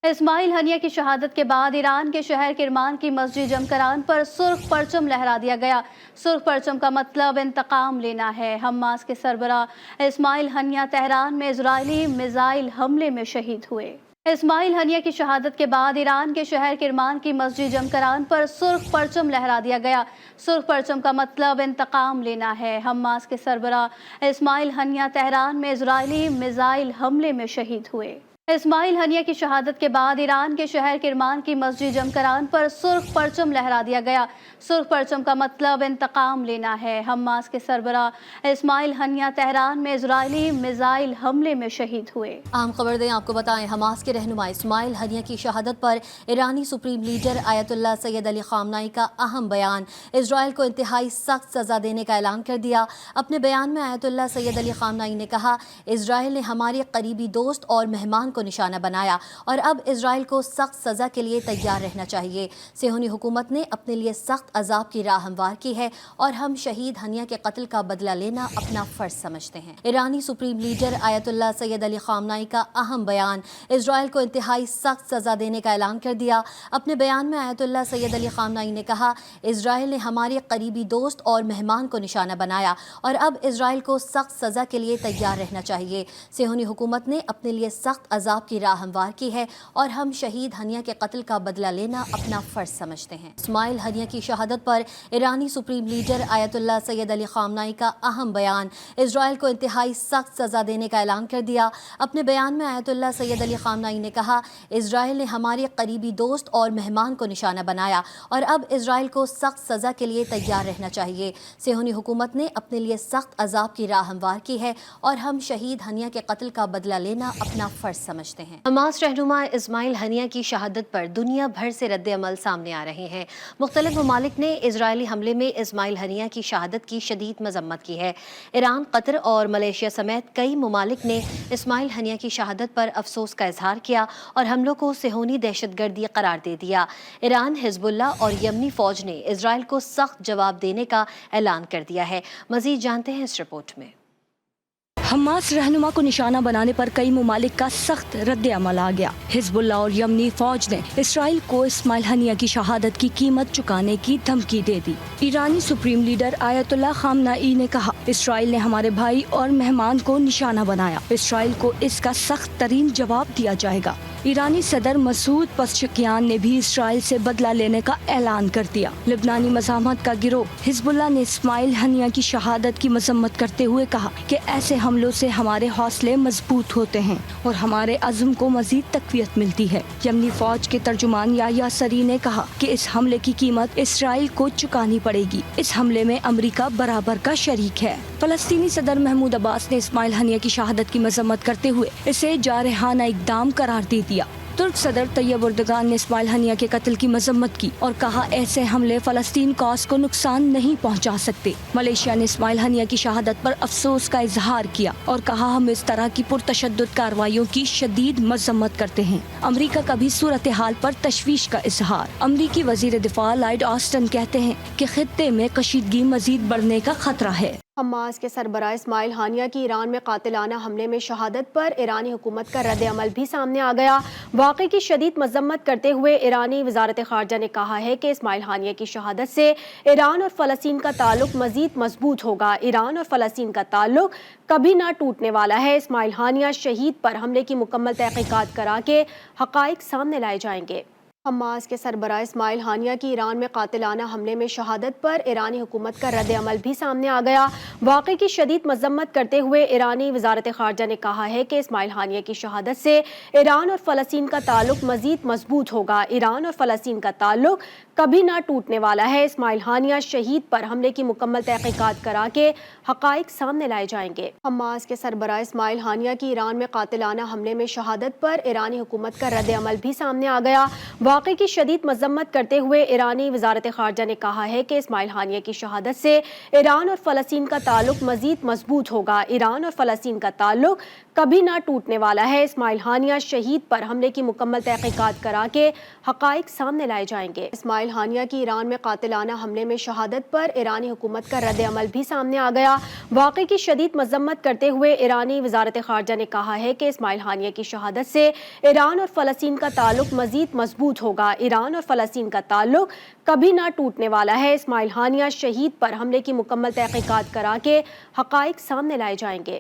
اسماعیل ہنیہ کی شہادت کے بعد ایران کے شہر کرمان کی مسجد جمکران پر سرخ پرچم لہرا دیا گیا۔ سرخ پرچم کا مطلب انتقام لینا ہے۔ حماس کے سربراہ اسماعیل ہنیہ تہران میں اسرائیلی میزائل حملے میں شہید ہوئے۔ اسماعیل ہنیہ کی شہادت کے بعد ایران کے شہر کرمان کی مسجد جمکران پر سرخ پرچم لہرا دیا گیا۔ سرخ پرچم کا مطلب انتقام لینا ہے۔ حماس کے سربراہ اسماعیل ہنیہ تہران میں اسرائیلی میزائل حملے میں شہید ہوئے۔ اسماعیل ہنیہ کی شہادت کے بعد ایران کے شہر کرمان کی مسجد جمکران پر سرخ پرچم لہرا دیا گیا۔ سرخ پرچم کا مطلب انتقام لینا ہے۔ حماس کے سربراہ اسماعیل ہنیہ تہران میں اسرائیلی میزائل حملے میں شہید ہوئے۔ اہم خبر دیں آپ کو بتائیں، حماس کے رہنما اسماعیل ہنیہ کی شہادت پر ایرانی سپریم لیڈر آیت اللہ سید علی خامنائی کا اہم بیان۔ اسرائیل کو انتہائی سخت سزا دینے کا اعلان کر دیا۔ اپنے بیان میں آیت اللہ سید علی خامنائی نے کہا، اسرائیل نے ہمارے قریبی دوست اور مہمان کو نشانہ بنایا اور اب اسرائیل کو سخت سزا کے لیے تیار رہنا چاہیے۔ صہیونی حکومت نے اپنے لیے سخت عذاب کی راہ ہموار کی ہے اور ہم شہید ہنیہ کے قتل کا بدلہ لینا اپنا فرض سمجھتے ہیں۔ ایرانی سپریم لیڈر آیت اللہ سید علی خامنائی کا اہم بیان۔ اسرائیل کو انتہائی سخت سزا دینے کا اعلان کر دیا۔ اپنے بیان میں آیت اللہ سید علی خامنائی نے کہا، اسرائیل نے ہمارے قریبی دوست اور مہمان کو نشانہ بنایا اور اب اسرائیل کو سخت سزا کے لیے تیار رہنا چاہیے۔ صہیونی حکومت نے اپنے لیے سخت عذاب کی راہ ہموار کی ہے اور ہم شہید ہنیہ کے قتل کا بدلہ لینا اپنا فرض سمجھتے ہیں۔ اسماعیل ہنیہ کی شہادت پر ایرانی سپریم لیڈر آیت اللہ سید علی خامنائی کا اہم بیان۔ اسرائیل کو انتہائی سخت سزا دینے کا اعلان کر دیا۔ اپنے بیان میں آیت اللہ سید علی خامنائی نے کہا، اسرائیل نے ہمارے قریبی دوست اور مہمان کو نشانہ بنایا اور اب اسرائیل کو سخت سزا کے لیے تیار رہنا چاہیے۔ صہیونی حکومت نے اپنے لیے سخت عذاب کی راہ ہموار کی ہے اور ہم شہید ہنیہ کے قتل کا بدلہ لینا اپنا فرض سمجھتے ہیں۔ حماس رہنما اسماعیل ہنیہ کی شہادت پر دنیا بھر سے رد عمل سامنے آ رہے ہیں۔ مختلف ممالک نے اسرائیلی حملے میں اسماعیل ہنیہ کی شہادت کی شدید مذمت کی ہے۔ ایران، قطر اور ملائیشیا سمیت کئی ممالک نے اسماعیل ہنیہ کی شہادت پر افسوس کا اظہار کیا اور حملوں کو صہیونی دہشت گردی قرار دے دیا۔ ایران، حزب اللہ اور یمنی فوج نے اسرائیل کو سخت جواب دینے کا اعلان کر دیا ہے۔ مزید جانتے ہیں اس رپورٹ میں۔ حماس رہنما کو نشانہ بنانے پر کئی ممالک کا سخت رد عمل آ گیا۔ حزب اللہ اور یمنی فوج نے اسرائیل کو اسماعیل ہنیہ کی شہادت کی قیمت چکانے کی دھمکی دے دی۔ ایرانی سپریم لیڈر آیت اللہ خامنائی نے کہا، اسرائیل نے ہمارے بھائی اور مہمان کو نشانہ بنایا، اسرائیل کو اس کا سخت ترین جواب دیا جائے گا۔ ایرانی صدر مسعود پزشکیان نے بھی اسرائیل سے بدلہ لینے کا اعلان کر دیا۔ لبنانی مزاحمت کا گروہ حزب اللہ نے اسماعیل ہنیہ کی شہادت کی مذمت کرتے ہوئے کہا کہ ایسے حملوں سے ہمارے حوصلے مضبوط ہوتے ہیں اور ہمارے عزم کو مزید تقویت ملتی ہے۔ یمنی فوج کے ترجمان یحییٰ سری نے کہا کہ اس حملے کی قیمت اسرائیل کو چکانی پڑے گی۔ اس حملے میں امریکہ برابر کا شریک ہے۔ فلسطینی صدر محمود عباس نے اسماعیل ہنیہ کی شہادت کی مذمت کرتے ہوئے اسے جارحانہ اقدام قرار دے دیا۔ ترک صدر طیب اردگان نے اسماعیل ہنیہ کے قتل کی مذمت کی اور کہا، ایسے حملے فلسطین کاز کو نقصان نہیں پہنچا سکتے۔ ملائیشیا نے اسماعیل ہنیہ کی شہادت پر افسوس کا اظہار کیا اور کہا، ہم اس طرح کی پرتشدد کارروائیوں کی شدید مذمت کرتے ہیں۔ امریکہ کا بھی صورتحال پر تشویش کا اظہار۔ امریکی وزیر دفاع لائیڈ آسٹن کہتے ہیں کہ خطے میں کشیدگی مزید بڑھنے کا خطرہ ہے۔ حماس کے سربراہ اسماعیل ہنیہ کی ایران میں قاتلانہ حملے میں شہادت پر ایرانی حکومت کا رد عمل بھی سامنے آ گیا۔ واقعے کی شدید مذمت کرتے ہوئے ایرانی وزارت خارجہ نے کہا ہے کہ اسماعیل ہنیہ کی شہادت سے ایران اور فلسطین کا تعلق مزید مضبوط ہوگا۔ ایران اور فلسطین کا تعلق کبھی نہ ٹوٹنے والا ہے۔ اسماعیل ہنیہ شہید پر حملے کی مکمل تحقیقات کرا کے حقائق سامنے لائے جائیں گے۔ حماس کے سربراہ اسماعیل ہنیہ کی ایران میں قاتلانہ حملے میں شہادت پر ایرانی حکومت کا رد عمل بھی سامنے آ گیا۔ واقعے کی شدید مذمت کرتے ہوئے ایرانی وزارت خارجہ نے کہا ہے کہ اسماعیل ہنیہ کی شہادت سے ایران اور فلسطین کا تعلق مزید مضبوط ہوگا۔ ایران اور فلسطین کا تعلق کبھی نہ ٹوٹنے والا ہے۔ اسماعیل ہنیہ شہید پر حملے کی مکمل تحقیقات کرا کے حقائق سامنے لائے جائیں گے۔ حماس کے سربراہ اسماعیل ہنیہ کی ایران میں قاتلانہ حملے میں شہادت پر ایرانی حکومت کا رد عمل بھی سامنے آ گیا۔ واقعے کی شدید مذمت کرتے ہوئے ایرانی وزارت خارجہ نے کہا ہے کہ اسماعیل ہانیہ کی شہادت سے ایران اور فلسطین کا تعلق مزید مضبوط ہوگا۔ ایران اور فلسطین کا تعلق کبھی نہ ٹوٹنے والا ہے۔ اسماعیل ہانیہ شہید پر حملے کی مکمل تحقیقات کرا کے حقائق سامنے لائے جائیں گے۔ اسماعیل ہانیہ کی ایران میں قاتلانہ حملے میں شہادت پر ایرانی حکومت کا رد عمل بھی سامنے آ گیا۔ واقعے کی شدید مذمت کرتے ہوئے ایرانی وزارت خارجہ نے کہا ہے کہ اسماعیل ہانیہ کی شہادت سے ایران اور فلسطین کا تعلق مزید مضبوط ہوگا۔ ایران اور فلسطین کا تعلق کبھی نہ ٹوٹنے والا ہے۔ اسماعیل ہانیہ شہید پر حملے کی مکمل تحقیقات کرا کے حقائق سامنے لائے جائیں گے۔